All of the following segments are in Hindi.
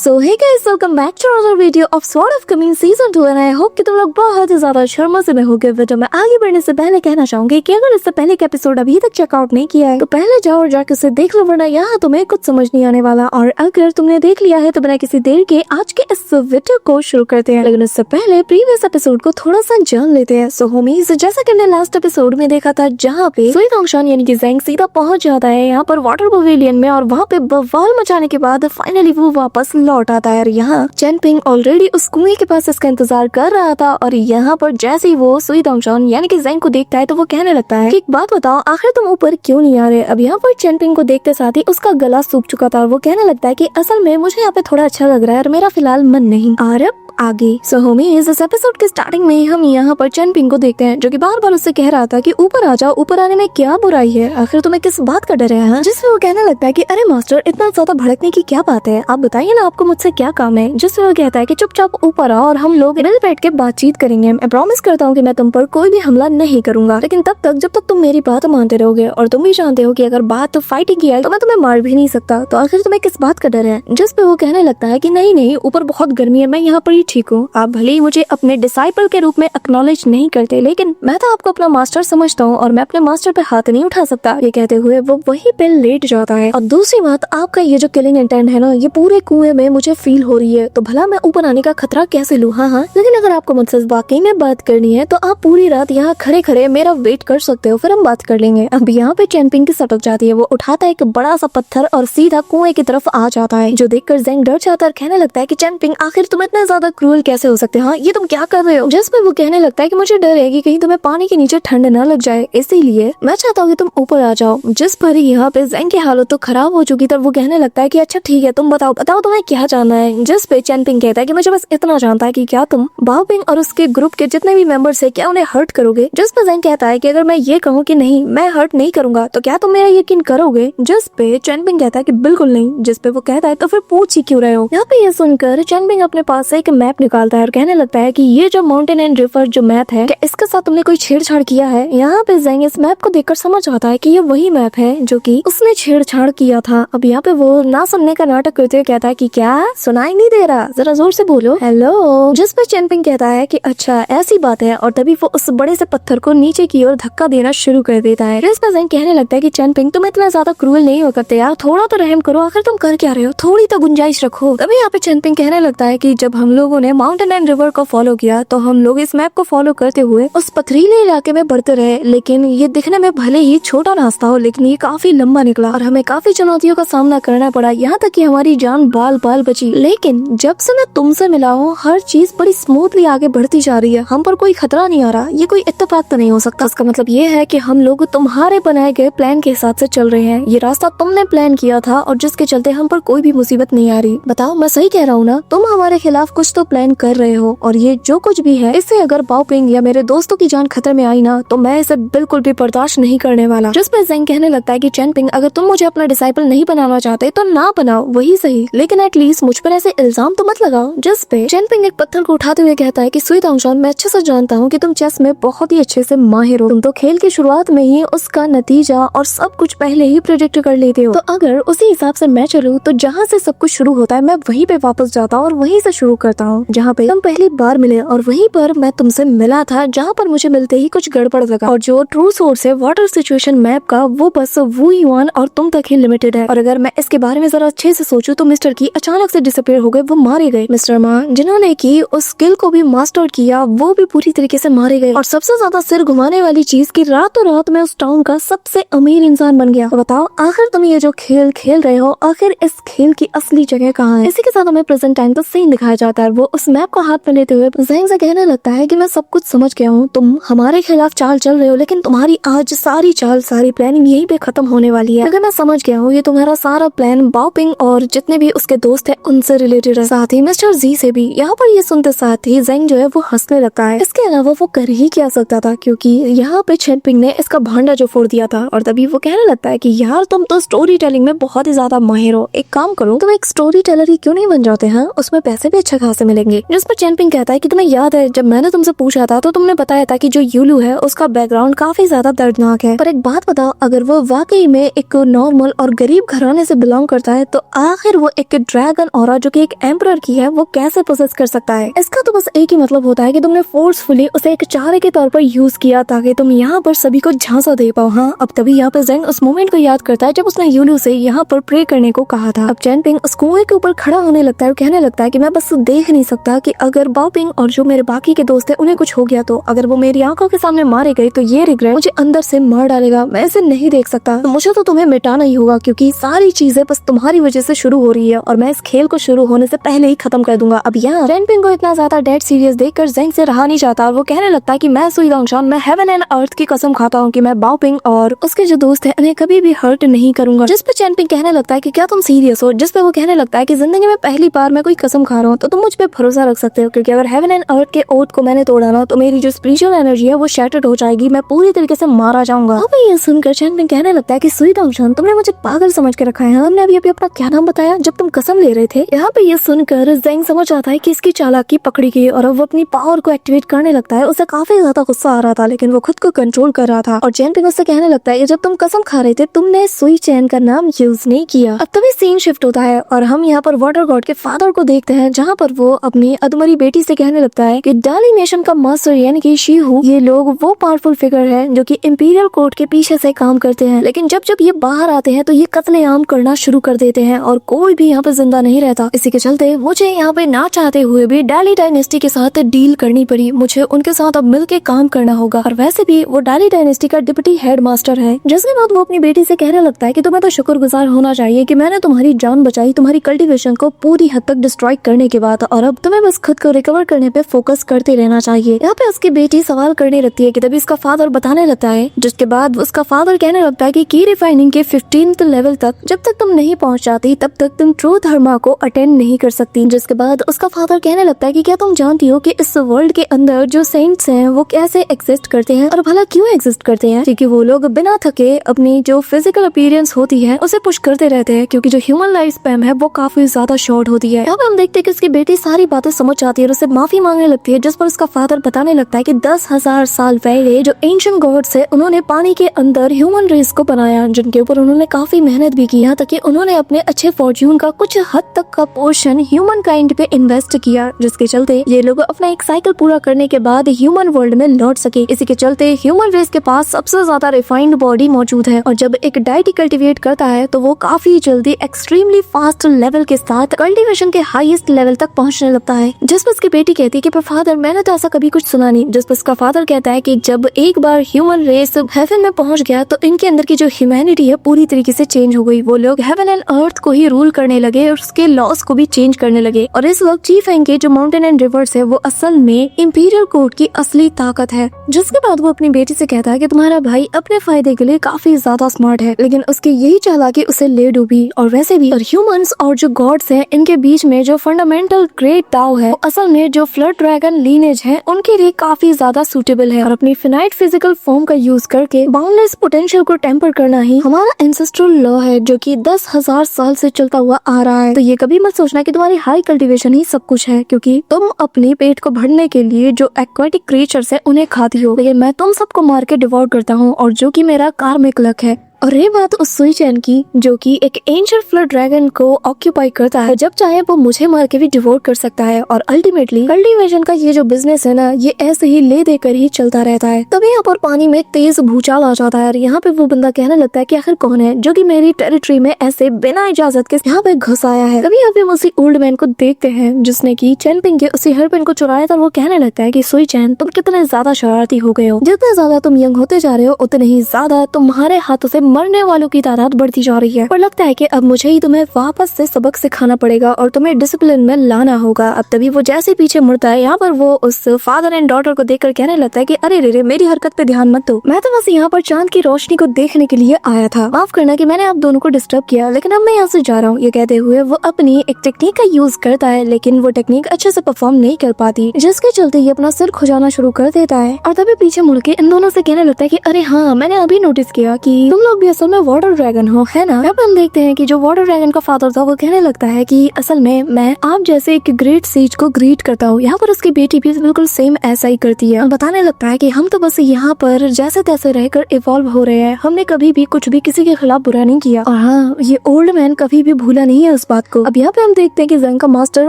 So hey guys, welcome back to another video of sword of coming season 2 and I hope कि तुम लोग बहुत ही ज्यादा शर्मा से में होगे। वीडियो में आगे बढ़ने से पहले कहना चाहूंगी कि अगर इससे पहले का एपिसोड अभी तक चेकआउट नहीं किया है तो पहले जाओ और जाकर उसे देख लो, वरना यहाँ तुम्हें कुछ समझ नहीं आने वाला। और अगर तुमने देख लिया है तो बिना किसी देर के आज के इस वीडियो को शुरू करते हैं, लेकिन उससे पहले प्रीवियस एपिसोड को थोड़ा सा जान लेते हैं। सो होमीज, जैसा कि हमने लास्ट एपिसोड में देखा था जहाँ पे सुई दोंगशान यानी कि ज़ेंग सीधा पहुंच जाता है यहाँ पर वाटर पवेलियन में, और वहाँ पे बवाल मचाने के बाद फाइनली वो वापस लौट आता है। यहाँ चेन पिंग ऑलरेडी उस कुएं के पास इसका इंतजार कर रहा था, और यहाँ पर जैसे ही वो सुई दोंगशान यानी कि ज़ेंग को देखता है तो वो कहने लगता है कि एक बात बताओ, आखिर तुम ऊपर क्यों नहीं आ रहे। अब यहाँ पर चेन पिंग को देखते साथ ही उसका गला सूख चुका था और वो कहने लगता है कि असल में मुझे यहाँ पे थोड़ा अच्छा लग रहा है और मेरा फिलहाल मन नहीं आ रहा आगे। सो होमीज, इस एपिसोड के स्टार्टिंग में हम यहाँ पर चेन पिंग को देखते हैं जो कि बार बार उससे कह रहा था कि ऊपर आ जाओ, ऊपर आने में क्या बुराई है, आखिर तुम्हें किस बात का डर है। जिसमें वो कहने लगता है कि अरे मास्टर, इतना ज्यादा भड़कने की क्या बात है, आप बताइए ना आपको मुझसे क्या काम है। जिसमें वो कहता है कि चुपचाप ऊपर आओ और हम लोग मिल बैठ के बातचीत करेंगे। मैं प्रॉमिस करता हूँ कि मैं तुम पर कोई भी हमला नहीं करूंगा, लेकिन तब तक जब तक तुम मेरी बात मानते रहोगे, और तुम भी जानते हो कि अगर बात फाइटिंग की है तो मैं तुम्हें मार भी नहीं सकता, तो आखिर तुम्हें किस बात का डर है। जिस पे वो कहने लगता है कि नहीं नहीं, ऊपर बहुत गर्मी है, मैं यहाँ पर ही ठीक हूँ। आप भले ही मुझे अपने डिसाइपल के रूप में एक्नॉलेज नहीं करते, लेकिन मैं तो आपको अपना मास्टर समझता हूँ और मैं अपने मास्टर पे हाथ नहीं उठा सकता। ये कहते हुए वो वहीं पे लेट जाता है। और दूसरी बात, आपका ये जो किलिंग इंटेंट है ना, ये पूरे कुएं में मुझे फील हो रही है, तो भला मैं ऊपर आने का खतरा कैसे लूँ। हाँ, लेकिन अगर आपको मुझसे वाकई में बात करनी है तो आप पूरी रात यहाँ खड़े खड़े मेरा वेट कर सकते हो, फिर हम बात कर लेंगे। अब यहाँ पे चेन पिंग की सटक जाती है, वो उठाता है एक बड़ा सा पत्थर और सीधा कुएं की तरफ आ जाता है, जो देखकर ज़ेंग डर जाता है और कहने लगता है कि चेन पिंग, आखिर तुम इतने ज्यादा क्रूअल कैसे हो सकते हैं, हाँ ये तुम क्या कर रहे हो। जिसमें वो कहने लगता है कि मुझे डर है कि कहीं तुम्हें पानी के नीचे ठंड न लग जाए, इसीलिए मैं चाहता हूँ कि तुम ऊपर आ जाओ। जिस पर यहाँ पे ज़ेंग की हालत तो खराब हो चुकी थी, वो कहने लगता है कि अच्छा ठीक है, तुम बताओ तुम्हें क्या जानना है। जिस पे चेन पिंग कहता है कि मुझे बस इतना जानता है कि क्या तुम बाओ पिंग और उसके ग्रुप के जितने भी मेंबर्स है क्या उन्हें हर्ट करोगे। जिस पे ज़ेंग कहता है कि अगर मैं ये कहूँ कि नहीं मैं हर्ट नहीं करूंगा तो क्या तुम मेरा यकीन करोगे। जिस पे चेन पिंग कहता है कि बिल्कुल नहीं। जिस पे वो कहता है तो फिर पूछ ही क्यों रहे हो। यहाँ पे ये सुनकर चेन पिंग अपने पास से एक मैप निकालता है और कहने लगता है कि ये जो माउंटेन एंड रिवर जो मैप है, क्या इसके साथ तुमने कोई छेड़छाड़ किया है। यहाँ पे ज़ेंग इस मैप को देखकर समझ आता है कि ये वही मैप है जो कि उसने छेड़छाड़ किया था। अब यहाँ पे वो ना सुनने का नाटक करते हुए कहता है कि क्या सुनाई नहीं दे रहा, जरा जोर से बोलो, हेलो। जिस पे चेन पिंग कहता है कि अच्छा ऐसी बात है, और तभी वो उस बड़े से पत्थर को नीचे की ओर धक्का देना शुरू कर देता है। जिस पे ज़ेंग कहने लगता है कि चेन पिंग, तुम इतना ज्यादा क्रूअल नहीं हो सकते यार, थोड़ा तो रहम करो, आखिर तुम कर क्या रहे हो, थोड़ी तो गुंजाइश रखो। तभी यहाँ पे चेन पिंग कहने लगता है कि जब हम लोगों ने माउंटेन एंड रिवर को फॉलो किया तो हम लोग इस मैप को फॉलो करते हुए उस पथरीले इलाके में बढ़ते रहे, लेकिन ये दिखने में भले ही छोटा रास्ता हो लेकिन ये काफी लंबा निकला और हमें काफी चुनौतियों का सामना करना पड़ा, यहाँ तक कि हमारी जान बाल बाल बची। लेकिन जब से मैं तुमसे मिला हूँ हर चीज बड़ी स्मूथली आगे बढ़ती जा रही है, हम पर कोई खतरा नहीं आ रहा। ये कोई इत्तेफाक तो नहीं हो सकता। इसका मतलब ये है कि हम लोग तुम्हारे बनाए गए प्लान के हिसाब से चल रहे हैं। ये रास्ता तुमने प्लान किया था और जिसके चलते हम पर कोई भी मुसीबत नहीं आ रही। बताओ मैं सही कह रहा हूँ ना, तुम हमारे खिलाफ कुछ तो प्लान कर रहे हो, और ये जो कुछ भी है इससे अगर बाओ पिंग या मेरे दोस्तों की जान खतरे में आई ना तो मैं इसे बिल्कुल भी बर्दाश्त नहीं करने वाला। जिस पे ज़ेंग कहने लगता है कि चेन पिंग, अगर तुम मुझे अपना डिसाइपल नहीं बनाना चाहते तो ना बनाओ, वही सही, लेकिन एटलीस्ट मुझ पर ऐसे इल्जाम तो मत लगाओ। जिस पे चेन पिंग एक पत्थर को उठाते हुए कहता है कि सुई दोंगशान, मैं अच्छे से जानता हूँ कि तुम चेस में बहुत ही अच्छे से माहिर हो, तुम तो खेल की शुरुआत में ही उसका नतीजा और सब कुछ पहले ही प्रेडिक्ट कर लेते हो, तो अगर उसी हिसाब से मैं चलूँ तो जहाँ से सब कुछ शुरू होता है मैं वहीं पे वापस जाता हूँ और वहीं से शुरू करता हूँ जहाँ पे तुम पहली बार मिले, और वहीं पर मैं तुमसे मिला था जहाँ पर मुझे मिलते ही कुछ गड़बड़ लगा, और जो ट्रू सोर्स है वाटर सिचुएशन मैप का वो बस वू युआन और तुम तक ही लिमिटेड है। और अगर मैं इसके बारे में जरा अच्छे से सोचूं तो मिस्टर की अचानक से डिसअपीयर हो गए, वो मारे गए। मिस्टर मा जिन्होंने की उस स्किल को भी मास्टर किया वो भी पूरी तरीके से मारे गए, और सबसे ज्यादा सिर घुमाने वाली चीज की रातों रात में उस टाउन का सबसे अमीर इंसान बन गया। बताओ आखिर तुम ये जो खेल खेल रहे हो, आखिर इस खेल की असली जगह कहाँ है। इसी के साथ हमें प्रेजेंट टाइम का सीन दिखाया जाता है। वो उस मैप को हाथ में लेते हुए ज़ेंग से कहने लगता है कि मैं सब कुछ समझ गया हूँ, तुम हमारे खिलाफ चाल चल रहे हो, लेकिन तुम्हारी आज सारी चाल सारी प्लानिंग यहीं पे खत्म होने वाली है। अगर मैं समझ गया हूँ ये तुम्हारा सारा प्लान बाओ पिंग और जितने भी उसके दोस्त हैं उनसे रिलेटेड है, साथ ही मिस्टर जी से भी। यहाँ पर ये सुनते साथ ही ज़ेंग जो है वो हंसने लगता है। इसके अलावा वो कर ही क्या सकता था, क्योंकि यहाँ पे चेन पिंग ने इसका भांडा जो फोड़ दिया था। और तभी वो कहने लगता है कि यार तुम तो स्टोरी टेलिंग में बहुत ही ज्यादा माहिर हो, एक काम करो तुम एक स्टोरी टेलर ही क्यों नहीं बन जाते हैं, उसमें पैसे भी अच्छे खासे से मिलेंगे। जिस पर चैनपिंग कहता है कि तुम्हें याद है जब मैंने तुमसे पूछा था तो तुमने बताया था कि जो यूलू है उसका बैकग्राउंड काफी ज्यादा दर्दनाक है, पर एक बात बताओ, अगर वो वाकई में एक नॉर्मल और गरीब घराने से बिलोंग करता है तो आखिर वो एक ड्रैगन ऑरा जो कि एक एम्परर की है वो कैसे पोसेस कर सकता है? इसका तो बस एक ही मतलब होता है कि तुमने फोर्सफुली उसे एक चारे के तौर पर यूज किया ताकि तुम यहाँ पर सभी को झांसा दे पाओ। हाँ, अब तभी यहाँ पर जेंग उस मोमेंट को याद करता है जब उसने यूलू से यहाँ पर प्रे करने को कहा था। अब चैनपिंग उस कुएं के ऊपर खड़ा होने लगता है और कहने लगता है कि मैं बस देख नहीं सकता कि अगर बाओपिंग और जो मेरे बाकी के दोस्त है उन्हें कुछ हो गया तो अगर वो मेरी आंखों के सामने मारे गए तो ये रिग्रेट मुझे अंदर से मार डालेगा। मैं इसे नहीं देख सकता, तो मुझे तो तुम्हें मिटाना ही होगा क्योंकि सारी चीजें बस तुम्हारी वजह से शुरू हो रही है और मैं इस खेल को शुरू होने से पहले ही खत्म कर दूंगा। अब यहाँ चैनपिंग को इतना ज्यादा डेड सीरियस देखकर जेंग से रहा नहीं जाता और वो कहने लगता है कि मैं सुई दोंगशान, मैं हेवन एंड अर्थ की कसम खाता हूँ कि मैं बाओपिंग और उसके जो दोस्त है उन्हें कभी भी हर्ट नहीं करूंगा। जिस पे चैनपिंग कहने लगता है कि क्या तुम सीरियस हो? जिस पे वो कहने लगता है कि जिंदगी में पहली बार मैं कोई कसम खा रहा हूँ तो तुम मुझ पे भरोसा रख सकते हो क्योंकि अगर हेवन एंड अर्थ के ओथ को मैंने तोड़ा ना तो मेरी जो स्पिरिचुअल एनर्जी है वो शैटर्ड हो जाएगी, मैं पूरी तरीके से मारा जाऊंगा। अब ये सुनकर चैनपिंग कहने लगता है कि सुई दोंगशान, तुमने मुझे पागल समझ के रखा है। हमने अभी अभी अपना क्या नाम बताया जब तुम कसम ले रहे थे? यहाँ पे ये सुनकर जेंग समझ आता है कि इसकी चालाकी पकड़ी गई और अब वो अपनी पावर को एक्टिवेट करने लगता है। उसे काफी ज्यादा गुस्सा आ रहा था लेकिन वो खुद को कंट्रोल कर रहा था और चैनपिंग उससे कहने लगता है कि जब तुम कसम खा रहे थे तुमने सुई चैन का नाम यूज नहीं किया। अब तभी सीन शिफ्ट होता है और हम यहाँ पर वाटर गॉड के फादर को देखते हैं जहाँ पर वो अपनी अधमरी बेटी से कहने लगता है कि डाली नेशन का मास्टर यानी कि शीहू, ये लोग वो पावरफुल फिगर है जो कि इंपीरियल कोर्ट के पीछे से काम करते हैं, लेकिन जब जब ये बाहर आते हैं तो ये कत्लेआम करना शुरू कर देते हैं और कोई भी यहाँ पे जिंदा नहीं रहता। इसी के चलते मुझे यहाँ पे ना चाहते हुए भी डाली डायनेस्टी के साथ डील करनी पड़ी, मुझे उनके साथ अब मिलके काम करना होगा। और वैसे भी वो डाली डायनेस्टी का डिप्टी हेड मास्टर है। जिसके बाद वो अपनी बेटी से कहने लगता है कि तुम्हें तो शुक्रगुजार होना चाहिए कि मैंने तुम्हारी जान बचाई, तुम्हारी कल्टीवेशन को पूरी हद तक डिस्ट्रॉय करने के बाद, और अब तुम्हें बस खुद को रिकवर करने पे फोकस करते रहना चाहिए। यहाँ पे उसकी बेटी सवाल करने लगती है कि तभी उसका फादर बताने लगता है, जिसके बाद उसका फादर कहने लगता है कि की रिफाइनिंग के 15th लेवल तक जब तक तुम नहीं पहुंच जाती तब तक तुम ट्रू धर्मा को अटेंड नहीं कर सकती। जिसके बाद उसका फादर कहने लगता है कि क्या तुम जानती हो कि इस वर्ल्ड के अंदर जो सेंट्स हैं वो कैसे एग्जिस्ट करते हैं और भला क्यों एग्जिस्ट करते हैं? क्योंकि वो लोग बिना थके अपनी जो फिजिकल अपीयरेंस होती है उसे पुश करते रहते हैं क्योंकि जो ह्यूमन लाइफ स्पैन है वो काफी ज्यादा शॉर्ट होती है। यहाँ पे हम देखते हैं कि उसकी बेटी सारी बातें समझ जाती है और उसे माफी मांगने लगती है, जिस पर उसका फादर बताने लगता है कि 10,000 साल पहले जो एंशिएंट गॉड्स है उन्होंने पानी के अंदर ह्यूमन रेस को बनाया, जिनके ऊपर उन्होंने काफी मेहनत भी की, यहाँ तक कि उन्होंने अपने अच्छे फॉर्च्यून का कुछ हद तक का पोर्शन ह्यूमन काइंड पे इन्वेस्ट किया, जिसके चलते ये लोग अपना एक साइकिल पूरा करने के बाद ह्यूमन वर्ल्ड में लौट सके। इसी के चलते ह्यूमन रेस के पास सबसे ज्यादा रिफाइंड बॉडी मौजूद है और जब एक डाइटी कल्टीवेट करता है तो वो काफी जल्दी एक्सट्रीमली फास्ट लेवल के साथ कल्टीवेशन के हाईएस्ट लेवल तक पहुंचने लगता है। जिस पर उसकी बेटी कहती है कि पर फादर मैंने तो ऐसा कभी कुछ सुना नहीं। जिस पर उसका फादर कहता है कि जब एक बार ह्यूमन रेस हेवन में पहुंच गया तो इनके अंदर की जो ह्यूमैनिटी है पूरी तरीके से चेंज हो गई। वो लोग हेवन एंड अर्थ को ही रूल करने लगे और उसके लॉस को भी चेंज करने लगे और इस वक्त चीफ एंग के जो माउंटेन एंड रिवर्स है वो असल में इंपीरियल कोर्ट की असली ताकत है। जिसके बाद वो अपनी बेटी से कहता है कि तुम्हारा भाई अपने फायदे के लिए काफी ज्यादा स्मार्ट है, लेकिन उसकी यही चालाकी उसे ले डूबी। और वैसे भी ह्यूमंस और जो गॉड्स हैं इनके बीच में जो फंडामेंटल ग्रेट ताओ है असल में जो फ्लड ड्रैगन लीनेज है उनके लिए काफी ज्यादा सूटेबल है और अपनी फिनाइट फिजिकल फॉर्म का यूज करके बाउंडलेस पोटेंशियल को टेम्पर करना ही हमारा एंसेस्ट्रल लॉ है जो कि 10,000 साल से चलता हुआ आ रहा है। तो ये कभी मत सोचना कि तुम्हारी हाई कल्टीवेशन ही सब कुछ है, क्योंकि तुम अपने पेट को भरने के लिए जो एक्वाटिक क्रिएचर्स है उन्हें खाती हो, लेकिन मैं तुम सबको मार के डिवोर करता हूँ और जो कि मेरा कार्मिक लक है। और ये बात उस सुई चैन की जो कि एक एंशिएंट फ्लड ड्रैगन को ऑक्यूपाई करता है, जब चाहे वो मुझे मार के भी डिवोर कर सकता है और अल्टीमेटली कल्टीवेशन का ये जो बिजनेस है ना ये ऐसे ही ले देकर ही चलता रहता है। तभी यहाँ पर पानी में तेज भूचाल आ जाता है और यहाँ पे वो बंदा कहने लगता है कि आखिर कौन है जो कि मेरी टेरिटरी में ऐसे बिना इजाजत के यहाँ पे घुस आया है। तभी यहाँ पे उसी ओल्ड मैन को देखते हैं जिसने की चैनपिंग के उसी हेयरपिन को चुराया था और वो कहने लगता है कि सुई चैन तुम कितने ज्यादा शरारती हो गए हो, जितने ज्यादा तुम यंग होते जा रहे हो उतने ही ज्यादा तुम्हारे हाथों से मरने वालों की तादाद बढ़ती जा रही है और लगता है कि अब मुझे ही तुम्हें वापस से सबक सिखाना पड़ेगा और तुम्हें डिसिप्लिन में लाना होगा। अब तभी वो जैसे पीछे मुड़ता है यहाँ पर वो उस फादर एंड डॉटर को देखकर कहने लगता है कि अरे रे मेरी हरकत पे ध्यान मत दो, मैं तो बस यहाँ पर चांद की रोशनी को देखने के लिए आया था, माफ करना कि मैंने आप दोनों को डिस्टर्ब किया, लेकिन अब मैं यहाँ से जा रहा हूँ। ये कहते हुए वो अपनी एक टेक्निक का यूज करता है लेकिन वो टेक्निक अच्छे से परफॉर्म नहीं कर पाती, जिसके चलते ये अपना सिर खुजाना शुरू कर देता है और तभी पीछे मुड़ के इन दोनों से कहने लगता है कि अरे हाँ मैंने अभी नोटिस किया कि तुम लोग भी असल में वाटर ड्रैगन हो, है ना। अब हम देखते हैं कि जो वाटर ड्रैगन का फादर था वो कहने लगता है कि असल में मैं आप जैसे एक ग्रेट सेज को ग्रीट करता हूँ। यहाँ पर उसकी बेटी भी बिल्कुल सेम ऐसा ही करती है और बताने लगता है कि हम तो बस यहाँ पर जैसे तैसे रहकर इवॉल्व हो रहे हैं, हमने कभी भी कुछ भी किसी के खिलाफ बुरा नहीं किया। और हाँ, ये ओल्ड मैन कभी भी भूला नहीं है उस बात को। अब यहाँ पे हम देखते हैं कि जंग का मास्टर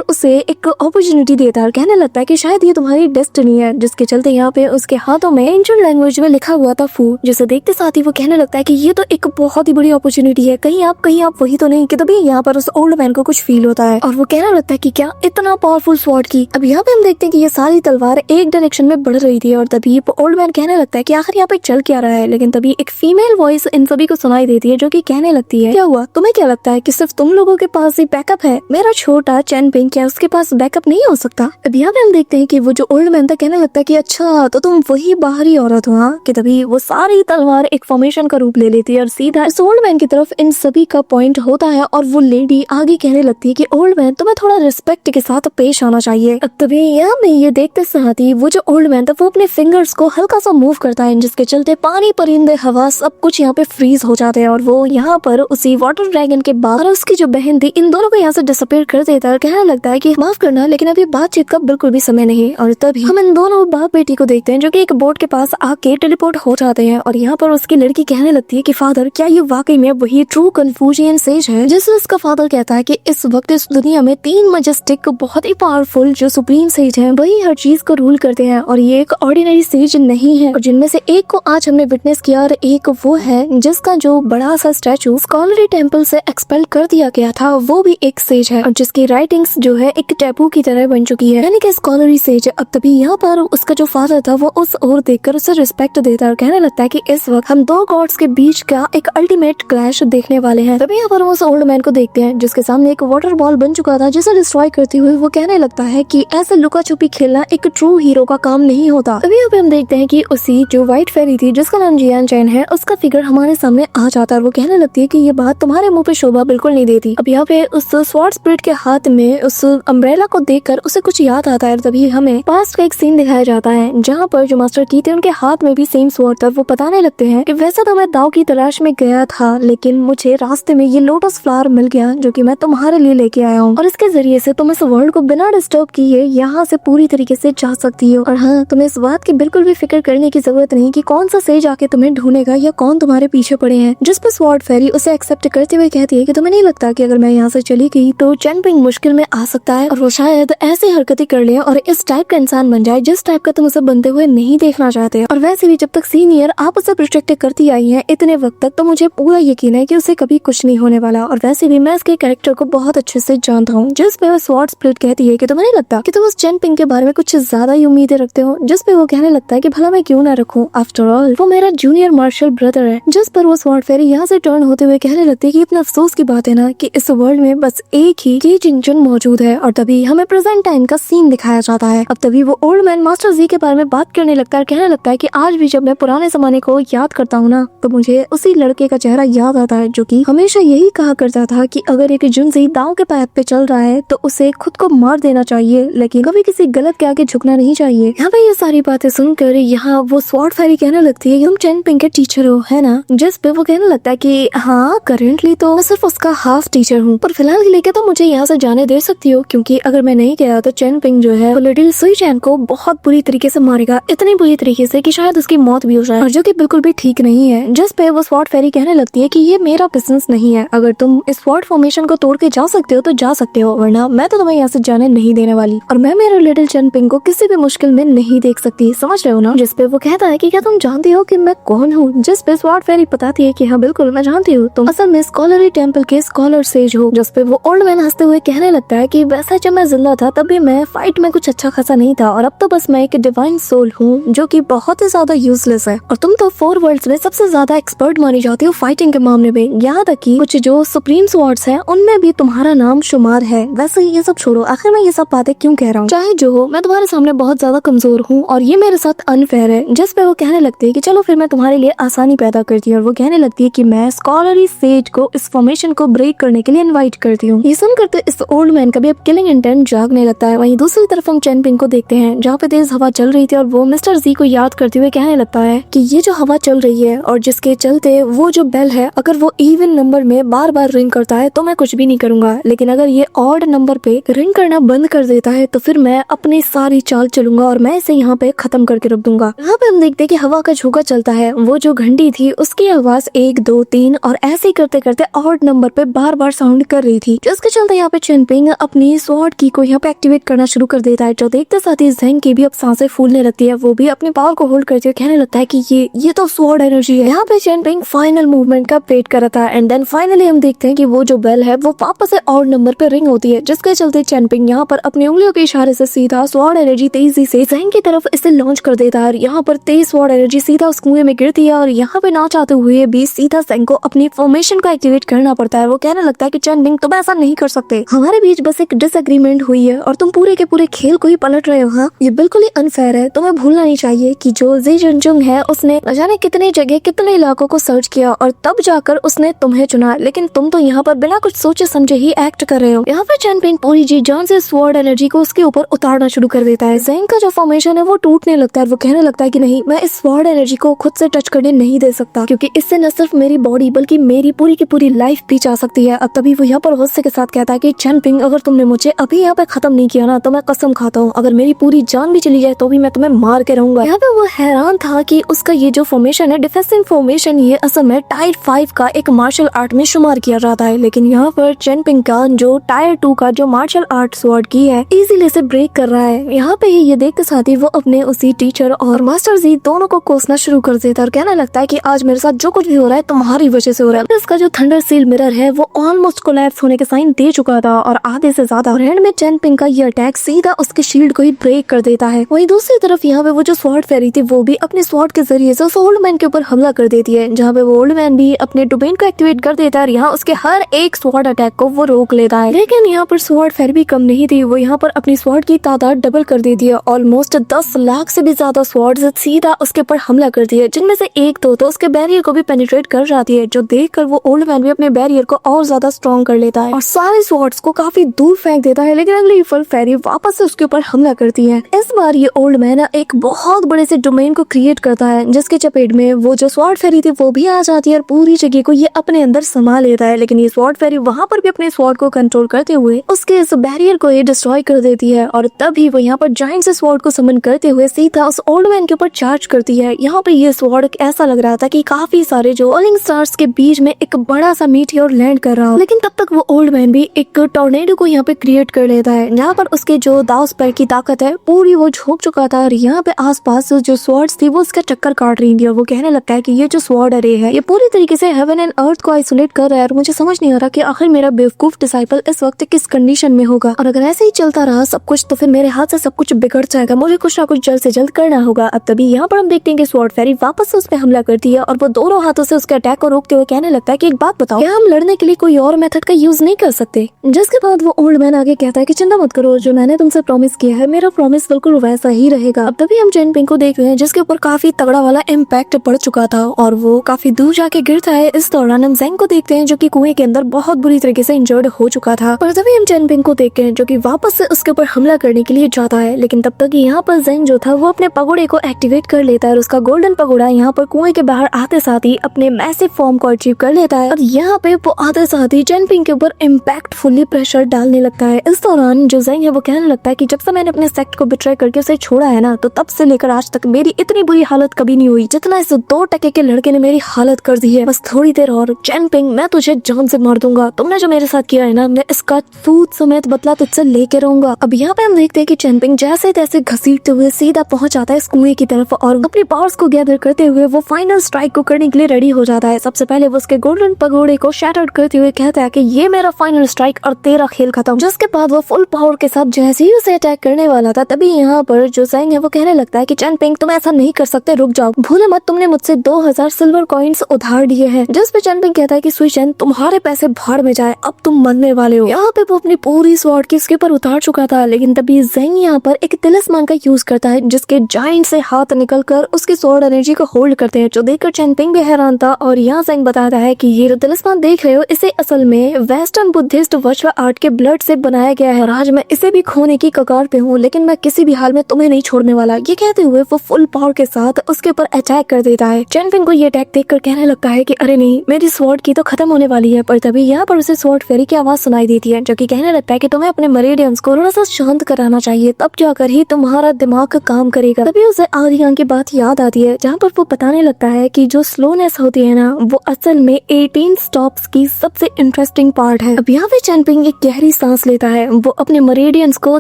उसे एक अपॉर्चुनिटी देता है और कहने लगता है कि शायद ये तुम्हारी डेस्टिनी है, जिसके चलते यहाँ पे उसके हाथों में एंशिएंट लैंग्वेज में लिखा हुआ था फू, जिसे देखते साथ ही वो कहने लगता है कि ये तो एक बहुत ही बड़ी अपॉर्चुनिटी है, कहीं आप वही तो नहीं। कि तभी यहाँ पर उस ओल्ड मैन को कुछ फील होता है और वो कहने लगता है कि क्या इतना पावरफुल स्वॉर्ड की। अब यहाँ पे हम देखते हैं कि ये सारी तलवार एक डायरेक्शन में बढ़ रही थी और तभी ओल्ड मैन कहने लगता है कि आखिर यहाँ पे चल क्या रहा है। लेकिन तभी एक फीमेल वॉइस इन सभी को सुनाई देती है जो कि कहने लगती है, क्या हुआ, तुम्हें क्या लगता है कि सिर्फ तुम लोगों के पास ही बैकअप है? मेरा छोटा चैन पिंग, क्या उसके पास बैकअप नहीं हो सकता? अब यहाँ पे हम देखते हैं कि वो जो ओल्ड मैन था कहने लगता है कि अच्छा तो तुम वही बाहरी औरत हो। हाँ, कि तभी वो सारी तलवार एक फॉर्मेशन का रूप ले लेती है और सीधा इस ओल्ड मैन की तरफ इन सभी का पॉइंट होता है और वो लेडी आगे कहने लगती है कि ओल्ड मैन तुम्हें थोड़ा रिस्पेक्ट के साथ पेश आना चाहिए। अब तभी यहाँ में ये देखते साथ ही वो जो ओल्ड मैन था वो अपने फिंगर्स को हल्का सा मूव करता है, जिसके चलते पानी, परिंदे, हवा सब कुछ यहाँ पे फ्रीज हो जाते हैं और वो यहाँ पर उसी वाटर ड्रैगन के बाद और उसकी जो बहन थी इन दोनों को यहाँ से डिसअपीयर कर देता है। कहने लगता है कि माफ करना लेकिन अभी बातचीत का बिल्कुल भी समय नहीं। और तभी हम इन दोनों बाप बेटी को देखते हैं जो कि एक बोट के पास आके टेलीपोर्ट हो जाते हैं और यहाँ पर उसकी लड़की कहने लगती है कि फादर क्या ये वाकई में वही ट्रू कन्फ्यूजियन सेज है? जिससे उसका फादर कहता है कि इस वक्त इस दुनिया में 3 मजेस्टिक बहुत ही पावरफुल जो सुप्रीम सेज है वही हर चीज को रूल करते हैं और ये एक ऑर्डिनरी सेज नहीं है। और जिनमें से एक को आज हमने विटनेस किया और एक वो है जिसका जो बड़ा सा स्टैचू स्कॉलरी टेम्पल से एक्सपेल कर दिया गया था, वो भी एक सेज है और जिसकी राइटिंग्स जो है एक टैबू की तरह बन चुकी है, यानी कि स्कॉलरी सेज। अब तभी यहाँ पर उसका जो फादर था वो उस ओर देखकर उसे रिस्पेक्ट देता है और कहने लगता है कि इस वक्त हम 2 गॉड्स के बीच का एक अल्टीमेट क्लैश देखने वाले हैं। तभी यहाँ पर उस ओल्ड मैन को देखते हैं जिसके सामने एक वाटर बॉल बन चुका था जिसे डिस्ट्रॉय करते हुए वो कहने लगता है कि ऐसे लुका छुपी खेलना एक ट्रू हीरो का काम नहीं होता। तभी यहाँ पे हम देखते हैं कि उसी जो व्हाइट फेरी थी जिसका नाम जियान चैन है उसका फिगर हमारे सामने आ जाता है और वो कहने लगती है कि ये बात तुम्हारे मुंह पे शोभा बिल्कुल नहीं देती। अब यहाँ पे उस स्वॉर्ड स्पिरिट के हाथ में उस अम्ब्रेला को देखकर उसे कुछ याद आता है। तभी हमें पास्ट का एक सीन दिखाया जाता है जहाँ पर जो मास्टर की थे उनके हाथ में भी सेम स्वॉर्ड था। वो बताने लगते हैं कि वैसे तो मैं दाव की तलाश में गया था लेकिन मुझे रास्ते में ये लोटस फ्लावर मिल गया जो कि मैं तुम्हारे लिए लेके आया हूँ और इसके जरिए से तुम इस वर्ल्ड को बिना डिस्टर्ब किए यहाँ से पूरी तरीके से जा सकती हो। और हाँ, तुम्हें इस बात की बिल्कुल भी फिक्र करने की जरूरत नहीं कि कौन सा सेज आके तुम्हें ढूंढेगा या कौन तुम्हारे पीछे पड़े हैं। जिस पर स्वॉर्ड फेरी उसे एक्सेप्ट करते हुए कहती है कि तुम्हें नहीं लगता कि अगर मैं यहाँ से चली गई तो चैन पिंग मुश्किल में आ सकता है और वो शायद ऐसी हरकतें कर ले और इस टाइप का इंसान बन जाए जिस टाइप का तुम उसे बनते हुए नहीं देखना चाहते। और वैसे भी जब तक सीनियर आप उसे प्रोटेक्ट करती आई है इतने वक्त तक तो मुझे पूरा यकीन है कि उसे कभी कुछ नहीं होने वाला। और वैसे भी मैं इसके कैरेक्टर को बहुत अच्छे से जानता हूँ। जिस पे स्वॉर्ड स्पिरिट कहती है कि तुम्हें नहीं लगता कि तुम उस चैन पिंग के बारे में कुछ ज्यादा ही उम्मीदें रखते हो? जिस पे वो कहने लगता है कि भला मैं क्यों ना रखूं, आफ्टर ऑल वो मेरा जूनियर मार्शल ब्रदर है। जिस पर वो स्वॉर्ड फेरी यहाँ से टर्न होते हुए कहने लगती है कि इतना अफसोस की बात है ना कि इस वर्ल्ड में बस एक ही की जिंचन मौजूद है। और तभी हमें प्रेजेंट टाइम का सीन दिखाया जाता है। अब तभी वो ओल्ड मैन मास्टर जी के बारे में बात करने लगता है, कहने लगता है कि आज भी जब मैं पुराने जमाने को याद करता हूँ ना तो मुझे उसी लड़के का चेहरा याद आता है जो कि हमेशा यही कहा करता था कि अगर एक जुनसी दांव के पैर पे चल रहा है तो उसे खुद को मार देना चाहिए लेकिन कभी किसी गलत के आगे झुकना नहीं चाहिए। यहाँ पे ये सारी बातें सुनकर यहाँ वो स्वॉर्ड फेरी कहने लगती है तुम चैन पिंग के टीचर हो, है ना? जिस पे वो कहने लगता है कि हाँ, करेंटली तो मैं सिर्फ उसका हाफ टीचर हूँ पर फिलहाल के लिए तो मुझे यहाँ से जाने दे सकती हो क्योंकि अगर मैं नहीं गया तो चैन पिंग जो है वो लिटिल सुई चैन को बहुत बुरी तरीके से मारेगा, इतनी बुरी तरीके से कि शायद उसकी मौत भी हो जाए और जो कि बिल्कुल भी ठीक नहीं है। जिस पे वो स्वॉर्ड फेरी कहने लगती है कि ये मेरा बिजनेस नहीं है, अगर तुम इस स्वॉर्ड फॉर्मेशन को तोड़ के जा सकते हो तो जा सकते हो वरना मैं तो तुम्हें यहाँ से जाने नहीं देने वाली और मैं मेरे लिटिल चैन पिंग को किसी भी मुश्किल में नहीं देख सकती, समझ रहे हो ना? जिस पे वो कहता है कि क्या तुम जानती हो कि मैं कौन हूँ? जिस पे स्वॉर्ड फेरी बताती है कि हाँ बिल्कुल मैं जानती हूँ, तुम असल में स्कॉलरी टेम्पल के स्कॉलर सेज हो। जिस पे वो ओल्ड मैन हंसते हुए कहने लगता है कि वैसे जब मैं जिंदा था तब भी मैं फाइट में कुछ अच्छा खासा नहीं था और अब तो बस मैं एक डिवाइन सोल हूँ जो कि बहुत ही ज्यादा यूजलेस है और तुम तो 4 वर्ल्ड्स में सबसे ज्यादा एक्सपर्ट मानी जाती हो फाइटिंग के मामले में, यहाँ तक कि कुछ जो सुप्रीम स्वॉर्ड्स हैं उनमें भी तुम्हारा नाम शुमार है। वैसे ये सब छोड़ो, आखिर मैं ये सब बातें क्यों कह रहा हूँ? चाहे जो हो, मैं तुम्हारे सामने बहुत ज्यादा कमजोर हूँ और ये मेरे साथ अनफेयर है। जिस पे वो कहने लगती है कि चलो फिर मैं तुम्हारे लिए आसानी पैदा करती हूँ और वो कहने लगती है कि मैं स्कॉलरी सेज को इस फॉर्मेशन को ब्रेक करने के लिए इनवाइट करती हूँ। ये सुनकर तो इस ओल्ड मैन का भी अब किलिंग इंटेंट जागने लगता है। वहीं दूसरी तरफ हम चैन पिंग को देखते हैं जहाँ पे तेज हवा चल रही थी और वो मिस्टर जी को याद करते हुए कहने लगता है कि ये जो हवा चल रही है और जिसके चलते चलते वो जो बेल है अगर वो इवन नंबर में बार बार रिंग करता है तो मैं कुछ भी नहीं करूंगा, लेकिन अगर ये ऑड नंबर पे रिंग करना बंद कर देता है तो फिर मैं अपनी सारी चाल चलूंगा और मैं इसे यहाँ पे खत्म करके रख दूंगा। यहाँ पे हम देखते हैं कि हवा का झोंका चलता है, वो जो घंटी थी उसकी आवाज 1 2 3 और ऐसे ही करते करते ऑड नंबर पे बार बार साउंड कर रही थी, जिसके चलते यहाँ पे चेनपिंग अपनी स्वॉर्ड की को यहाँ पे एक्टिवेट करना शुरू कर देता है। जो देखते साथ ही ज़ेंग की भी अब सांसें फूलने लगती है, वो भी अपनी पावर को होल्ड करते हुए कहने लगता है कि ये तो स्वॉर्ड एनर्जी है। यहाँ पे चेनपिंग फाइनल मूवमेंट का वेट कर रहा था एंड देन फाइनली हम देखते हैं कि वो जो बेल है वो वापस से ऑड नंबर पे रिंग होती है, जिसके चलते चेनपिंग यहाँ पर अपनी उंगलियों के इशारे से सीधा स्वॉर्ड एनर्जी तेजी से ज़ेंग की तरफ इसे लॉन्च कर देता है। यहाँ पर तेज स्वॉर्ड एनर्जी सीधा उस कुएं में गिरती है और यहाँ पे ना चाहते हुए भी सीधा ज़ेंग को अपनी फॉर्मेशन को एक्टिवेट करना पड़ता है। वो कहने लगता है कि चेनपिंग तुम ऐसा नहीं कर सकते, हमारे बीच बस एक डिसएग्रीमेंट हुई है और तुम पूरे के पूरे खेल को ही पलट रहे हो। हाँ, ये बिल्कुल ही अनफेयर है। तुम्हें भूलना नहीं चाहिए कि जो जी जुनजुंग है उसने न जाने कितने जगह कितने इलाकों को सर्च किया और तब जाकर उसने तुम्हें चुना, लेकिन तुम तो यहाँ पर बिना कुछ सोचे समझे ही एक्ट कर रहे हो। यहाँ पर चेनपिंग पूरी जी जान से स्वॉर्ड एनर्जी को उसके ऊपर उतारना शुरू कर देता है। ज़ेंग का जो फॉर्मेशन है वो टूटने लगता है। वो कहने लगता है कि नहीं, मैं इस स्वॉर्ड एनर्जी को खुद से टच करने नहीं दे सकता, क्योंकि इससे न सिर्फ मेरी बॉडी बल्कि मेरी पूरी की पूरी लाइफ भी जा सकती है। अब तभी वो यहाँ पर गुस्से के साथ कहता है कि चेनपिंग अगर तुमने मुझे अभी यहाँ पे खत्म नहीं किया ना तो मैं कसम खाता हूँ अगर मेरी पूरी जान भी चली जाए तो भी मैं तुम्हें मार के रहूंगा। यहाँ पे वो हैरान था कि उसका ये जो फॉर्मेशन है डिफेंसिव फॉर्मेशन, ये असल में टायर 5 का एक मार्शल आर्ट में शुमार किया जाता है, लेकिन यहाँ पर चेनपिंग का जो टायर 2 का जो मार्शल आर्ट स्वॉर्ड की है इजीली से ब्रेक कर रहा है। यहाँ पे ये देखते साथ ही वो अपने उसी टीचर और मास्टर जी दोनों को कोसना शुरू कर देता है और कहने लगता है कि आज मेरे साथ जो कुछ भी हो रहा है तुम्हारी वजह से हो रहा है। इसका जो थंडर सील मिरर है वो ऑलमोस्ट कोलैप्स होने के साइन दे चुका था और आधे से ज्यादा एंड में चेनपिंग का ये अटैक सीधा उसके शील्ड को ही ब्रेक कर देता है। वहीं दूसरी तरफ यहाँ पे वो जो स्वॉर्ड फेरी थी वो भी अपने स्वॉर्ड के जरिए से उस ओल्ड मैन के ऊपर हमला कर देती है, जहाँ पे वो ओल्ड मैन भी अपने डोमेन को एक्टिवेट कर देता है और यहाँ उसके हर एक स्वॉर्ड अटैक को वो रोक लेता है। लेकिन यहाँ पर स्वॉर्ड फेरी भी कम नहीं थी, वो यहाँ पर अपनी स्वॉर्ड की तादाद डबल कर देती है। ऑलमोस्ट 10 लाख से भी ज्यादा स्वॉर्ड सीधा उसके ऊपर हमला करती है, जिनमें से एक दो तो उसके बैरियर को भी पेनिट्रेट कर जाती है, जो देखकर वो ओल्ड मैन भी अपने बैरियर को और ज्यादा स्ट्रॉन्ग कर लेता है और सारे स्वॉर्ड्स को काफी दूर फेंक देता है। लेकिन अगली फुल फेरी वापस से उसके ऊपर हमला करती है। इस बार ये ओल्ड मैन एक बहुत बड़े से डोमेन को क्रिएट करता है, जिसके चपेट में वो जो स्वॉर्ड फेरी थी वो भी आ जाती है और पूरी जगह को ये अपने अंदर समा लेता है। लेकिन ये स्वॉर्ड फेरी वहाँ पर भी अपने स्वॉर्ड को कंट्रोल करते हुए उसके इस बैरियर को ये डिस्ट्रॉय कर देती है और तभी वो यहाँ पर जायंट से स्वॉर्ड को समन करते हुए सीधा उस ओल्ड मैन के ऊपर चार्ज करती है। यहाँ पर ये स्वॉर्ड ऐसा लग रहा था कि काफी सारे जो फॉलिंग स्टार्स के बीच में एक बड़ा सा मीटियोर लैंड कर रहा हो, लेकिन तब तक वो ओल्ड मैन भी एक टॉर्नेडो को यहाँ पे क्रिएट कर लेता है, जहाँ पर उसके जो दाव स्पेयर की ताकत है पूरी वो झोंक चुका था और यहाँ पे आसपास जो स्वॉर्ड्स थी वो उसका चक्कर काट रही थी और वो कहने लगता है कि ये जो स्वॉर्ड अरे है ये पूरी तरीके से हेवन एंड अर्थ को आइसोलेट कर रहा है और मुझे समझ नहीं आ रहा कि आखिर मेरा बेवकूफ डिसाइपल इस वक्त किस कंडीशन में होगा, और अगर ऐसे ही चलता रहा सब कुछ तो फिर मेरे हाथ से सब कुछ बिगड़ जाएगा, मुझे कुछ ना कुछ जल्द से जल्द करना होगा। अब तभी यहाँ पर हम देखते हैं कि स्वॉर्ड फेरी वापस से उस पर हमला करती है और वो दोनों हाथों से उसके अटैक को रोकते हुए कहने लगता है कि एक बात बताओ, क्या हम लड़ने के लिए कोई और मेथड का यूज नहीं कर सकते? जिसके बाद वो ओल्ड मैन आगे कहता है कि चिंता मत करो, जो मैंने तुमसे प्रॉमिस किया है मेरा प्रॉमिस बिल्कुल वैसा ही रहेगा। अब तभी हम चेनपिंग को देख रहे हैं जिसके ऊपर काफी तगड़ा वाला इम्पैक्ट पड़ चुका था और वो काफी दूर जाके गिरता है। इस दौरान हम ज़ेंग को देखते हैं जो कि कुएं के अंदर बहुत बुरी तरीके से इंजर्ड हो चुका था और तभी हम चेनपिंग को देखते हैं जो कि वापस से उसके ऊपर हमला करने के लिए जाता है, लेकिन तब तक यहाँ पर ज़ेंग जो था वो अपने पगोड़े को एक्टिवेट कर लेता है और उसका गोल्डन पगोड़ा यहाँ पर कुएं के बाहर आते साथ ही अपने मैसिव फॉर्म को अचीव कर लेता है और यहाँ पे वो आते साथ ही चेनपिंग के ऊपर इम्पैक्टफुली प्रेशर डालने लगता है। इस दौरान जो ज़ेंग है वो कहने लगता है कि जब से मैंने अपने सेक्ट को बिट्रे करके उसे छोड़ा है ना, तो तब से लेकर आज तक मेरी इतनी बुरी हालत कभी नहीं हुई जितना इस 2% के लड़के ने मेरी हालत कर दी है। बस थोड़ी देर और चेनपिंग, मैं तुझे जान से मार दूंगा। तुमने जो मेरे साथ किया है ना, मैं इसका सूद समेत बदला तुझसे लेके रहूंगा। अब यहाँ पे हम देखते हैं कि चेनपिंग जैसे तैसे घसीटते हुए सीधा पहुंच आता है इस कुएं की तरफ और अपनी पावर्स को गैदर करते हुए वो फाइनल स्ट्राइक को करने के लिए रेडी हो जाता है। सबसे पहले वो उसके गोल्डन पगोड़े को शैटर्ड करते हुए कहता है कि ये मेरा फाइनल स्ट्राइक और तेरा खेल खत्म। जिसके बाद वो फुल पावर के साथ जैसे ही उसे अटैक करने वाला था, तभी यहाँ पर जो ज़ेंग है वो कहने लगता है कि चेनपिंग तुम ऐसा नहीं कर सकते, रुक जाओ, भूले मत तुमने मुझसे 2000 सिल्वर कॉइन्स उधार दिए हैं। जिस पे चेनपिंग कहता है कि सुइचेन तुम्हारे पैसे भाड़ में जाए, अब तुम मरने वाले हो। यहाँ पे वो अपनी पूरी स्वॉर्ड की उसके ऊपर उतार चुका था, लेकिन तभी ज़ेंग यहाँ पर एक तिलिस्मान का यूज करता है जिसके जाइंट से हाथ निकलकर उसकी स्वॉर्ड एनर्जी को होल्ड करते हैं, जो देखकर चेनपिंग भी हैरान था। और यहाँ ज़ेंग बताता है कि ये जो तिलिस्मान देख रहे हो इसे असल में वेस्टर्न बुद्धिस्ट वर्चुअल आर्ट के ब्लड से बनाया गया है और आज मैं इसे भी खोने की कगार पे हूँ, लेकिन मैं किसी भी हाल में तुम्हें नहीं छोड़ने वाला। ये कहते हुए वो फुल पावर के साथ उसके ऊपर अटैक कर देता है। चेनपिंग को ये अटैक अटैक देखकर कहने लगता है कि अरे नहीं, मेरी स्वॉर्ड की तो खत्म होने वाली है। पर तभी यहाँ पर उसे स्वॉर्ड फेरी की आवाज सुनाई देती है, जो कि कहने लगता है कि तुम्हें अपने मेरिडियंस को थोड़ा सा शांत कराना चाहिए, तब जाकर ही तुम्हारा दिमाग काम करेगा। तभी उसे आर्यन की बात याद आती है, जहाँ पर वो बताने लगता है कि जो स्लोनेस होती है ना, वो असल में 18 स्टॉप्स की सबसे इंटरेस्टिंग पार्ट है। अब यहाँ पे चैनपिंग एक गहरी सांस लेता है, वो अपने मेरिडियंस को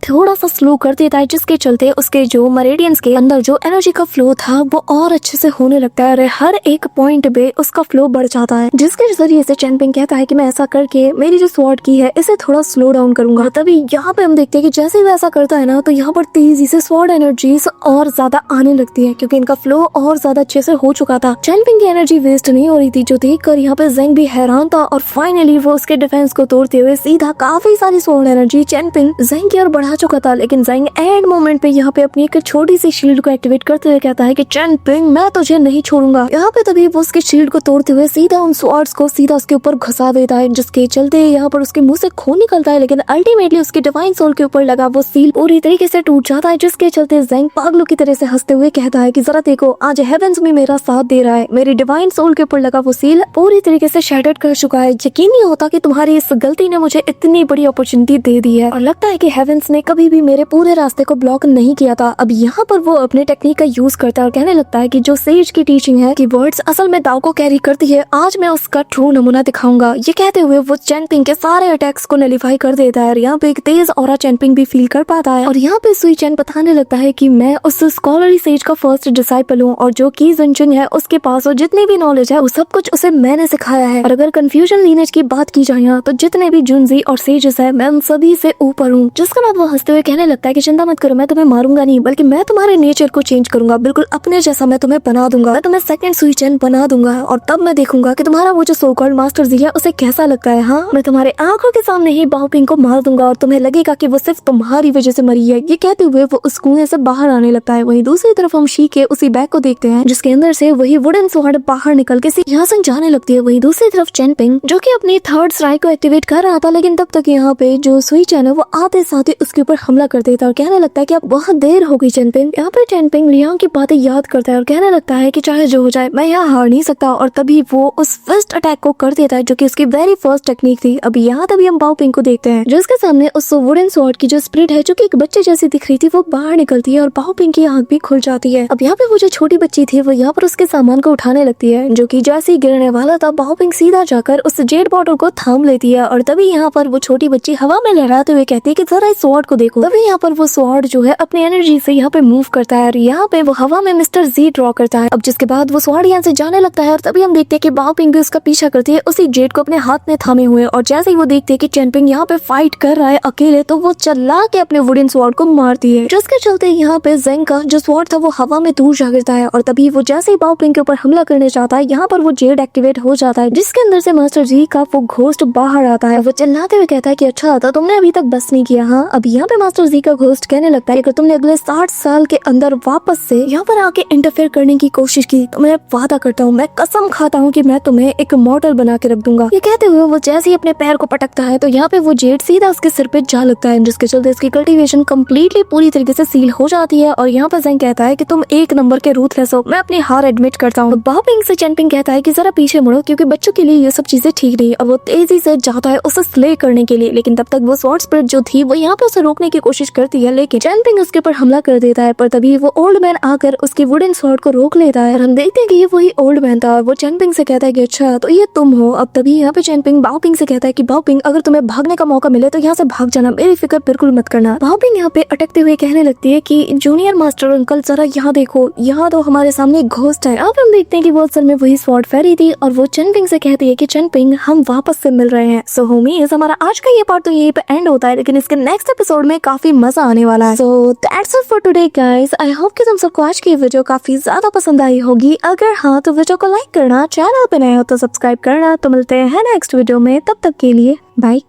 थोड़ा सा स्लो कर देता है, जिसके चलते उसके जो मेरिडियंस के अंदर जो एनर्जी का फ्लो था वो और अच्छे से होने लगता है और हर एक पॉइंट पे उसका फ्लो बढ़ जाता है, जिसके जरिए से चैनपिंग कहता है कि मैं ऐसा करके मेरी जो स्वॉर्ड की है इसे थोड़ा स्लो डाउन करूंगा। तभी यहाँ पे हम देखते हैं कि जैसे ही वैसा करता है ना, तो यहाँ पर तेजी से स्वॉर्ड एनर्जीज और ज्यादा आने लगती है, क्योंकि इनका फ्लो और ज्यादा अच्छे से हो चुका था। चैनपिंग की एनर्जी वेस्ट नहीं हो रही थी, जो देखकर यहाँ पे जेंग भी हैरान था और फाइनली वो उसके डिफेंस को तोड़ते हुए सीधा काफी सारी स्वॉर्ड एनर्जी चैनपिंग जेंग की ओर बढ़ा चुका था। लेकिन जेंग एंड मोमेंट पे यहाँ पे अपनी एक छोटी सी शील्ड को एक्टिवेट करते हुए कहता है कि चैनपिंग मैं तुझे नहीं छोड़ूंगा। यहाँ पे तभी वो उसके शील्ड को तोड़ते हुए सीधा उन स्वॉर्ड्स को सीधा उसके ऊपर घुसा देता है, जिसके चलते यहाँ पर उसके मुंह से खून निकलता है। लेकिन अल्टीमेटली उसकी डिवाइन सोल के ऊपर लगा वो सील पूरी तरीके से टूट जाता है, जिसके चलते जेंग पागलों की तरह से हंसते हुए कहता है कि जरा देखो, आज हेवेंस में मेरा साथ दे रहा है, मेरी डिवाइन सोल के ऊपर लगा वो सील पूरी तरीके से शैटर्ड कर चुका है। यकीन नहीं होता कि तुम्हारी इस गलती ने मुझे इतनी बड़ी अपॉर्चुनिटी दे दी है, और लगता है कि हेवेंस ने कभी भी मेरे पूरे रास्ते को ब्लॉक नहीं किया था। अब यहाँ पर वो अपने टेक्निक का यूज करता है और कहने लगता है कि जो सेज की टीचिंग है कि वर्ड्स असल में दाव को कैरी करती है, आज मैं उसका ट्रू नमूना दिखाऊंगा। ये कहते हुए वो चैनपिंग के सारे अटैक्स को नलिफाई कर देता है और यहाँ पे एक तेज ऑरा चैनपिंग भी फील कर पाता है। और यहाँ पे सुई चैन बताने लगता है कि मैं उस स्कॉलरी सेज का फर्स्ट डिसाइपल हूँ, और जो की जुनचुन है उसके पास और जितनी भी नॉलेज है वो सब कुछ उसे मैंने सिखाया है। और अगर कंफ्यूजन लीनेज की बात की जाए तो जितने भी जुनजी और सेजेस है मैं उन सभी से ऊपर हूँ। जिसके बाद वो हंसते हुए कहने लगता है कि चिंता मत करो, मैं तुम्हें मारूंगा नहीं, बल्कि मैं तुम्हारे नेचर को चेंज करूंगा, बिल्कुल अपने जैसा मैं तुम्हें बना दूंगा, मैं तुम्हें सेकंड सुई चैन बना दूंगा, और तब मैं देखूंगा कि तुम्हारा वो जो सो कॉल्ड मास्टर जी है उसे कैसा लगता है। हाँ, मैं तुम्हारे आंखों के सामने ही बाओपिंग को मार दूंगा और तुम्हें लगेगा कि वो सिर्फ तुम्हारी वजह से मरी है। ये कहते हुए वो उस कुएं से बाहर आने लगता है। वहीं दूसरी तरफ हम शी के उसी बैग को देखते हैं, जिसके अंदर से वही वुडन स्वॉर्ड बाहर निकल के सिंहासन जाने लगती है। वहीं दूसरी तरफ चैनपिंग जो कि अपनी थर्ड स्ट्राइक को एक्टिवेट कर रहा था, लेकिन तब तक यहाँ पे जो सुई चैन है वो आते साथ ही उसके ऊपर हमला कर देता है और कहने लगता है कि अब बहुत देर हो गई चैनपिंग। यहाँ पे चैनपिंग लियांग की बातें याद करता है और कहने लगता है कि चाहे जो हो जाए मैं यहाँ हार नहीं सकता, और तभी वो उस फर्स्ट अटैक को कर देता है जो कि उसकी वेरी फर्स्ट टेक्निक थी। अब यहाँ तभी हम बाओपिंग को देखते हैं, जिसके सामने उस वुडन स्वॉर्ड की जो स्पिरिट है जो कि एक बच्चे जैसी दिख रही थी वो बाहर निकलती है और बाओपिंग की आंख भी खुल जाती है। अब यहाँ पे वो जो छोटी बच्ची थी वो यहाँ पर उसके सामान को उठाने लगती है, जो कि जैसे ही गिरने वाला था बाओपिंग सीधा जाकर उस जेड बॉटल को थाम लेती है, और तभी यहाँ पर वो छोटी बच्ची हवा में लहराते हुए कहती है कि जरा इस स्वॉर्ड को देखो। तभी यहाँ पर वो स्वॉर्ड जो है अपनी एनर्जी से यहाँ पे मूव करता है और यहाँ पे वो हवा में मिस्टर जी ड्रॉ करता है। अब जिसके बाद वो स्वॉर्ड यहाँ से जाने लगता है और तभी हम देखते हैं कि बाओपिंग भी उसका पीछा करती है उसी जेड को अपने हाथ में थामे हुए, और जैसे ही वो देखते हैं कि चैनपिंग यहाँ पे फाइट कर रहा है अकेले, तो वो चिल्ला के अपने वुडन स्वॉर्ड को मारती है, जिसके चलते यहाँ पे जेंग का जो स्वॉर्ड था वो हवा में दूर जा गिरता है। और तभी वो जैसे ही बाओपिंग के ऊपर हमला करने जाता है, यहाँ पर वो जेड एक्टिवेट हो जाता है, जिसके अंदर से मास्टर जी का वो घोस्ट बाहर आता है। वो चिल्लाते हुए कहता है कि अच्छा था तुमने अभी तक बस नहीं किया। हाँ, अब यहाँ पे मास्टर जी का घोस्ट कहने लगता है कि तुमने अगले 60 साल के अंदर वापस से यहाँ पर आके इंटरफेयर करने की कोशिश की तो मैं वादा करता हूँ, मैं कसम खाता हूँ कि मैं तुम्हें एक मॉडल बना के रख दूंगा। ये कहते हुए वो जैसे ही अपने पैर को पटकता है तो यहाँ पे वो जेड सीधा उसके सिर पे जा लगता है, जिसके चलते इसकी कल्टीवेशन कम्प्लीटली पूरी तरीके से सील हो जाती है। और यहाँ पे जेंग कहता है कि तुम एक नंबर के रूथलेस हो, मैं अपनी हार एडमिट करता हूँ। बाओपिंग से चैनपिंग कहता है कि जरा पीछे मुड़ो, क्योंकि बच्चों के लिए ये सब चीजें ठीक नहीं, और वो तेजी से जाता है उसे स्ले करने के लिए। लेकिन तब तक वो स्वॉर्ड स्पिरिट जो थी वो यहाँ पे उसे रोकने की कोशिश करती है, लेकिन चैनपिंग उसके ऊपर हमला कर देता है। पर तभी वो ओल्ड मैन आकर उसकी वुडन स्वॉर्ड को रोक लेता है और हम देखते हैं कि ये वही ओल्ड मैन था। वो चैनपिंग से कहता है कि अच्छा तो ये तुम हो। अब तभी यहाँ पे चैनपिंग बाओपिंग से कहता है कि बाओपिंग अगर तुम्हें भागने का मौका मिले तो यहाँ से भाग जाना, मेरी फिक्र बिल्कुल मत करना। बाओपिंग यहाँ पे अटकते हुए कहने लगती है कि जूनियर मास्टर अंकल जरा यहाँ देखो, यहाँ तो हमारे सामने एक घोस्ट है। अब हम देखते हैं कि वो असल में वही स्वॉर्ड फेरी थी, और वो चैनपिंग से कहती है कि चैनपिंग हम वापस से मिल रहे हैं। सो होमीज हमारा आज का ये पार्ट तो यहीं पे एंड होता है, लेकिन इसके नेक्स्ट एपिसोड में काफी मजा आने वाला है। So that's it for today guys. I hope कि तुम सबको आज की वीडियो काफी ज्यादा पसंद आई होगी। अगर हाँ तो वीडियो को लाइक करना, चैनल पे नए हो तो सब्सक्राइब करना। तो मिलते हैं नेक्स्ट वीडियो में, तब तक के लिए बाय।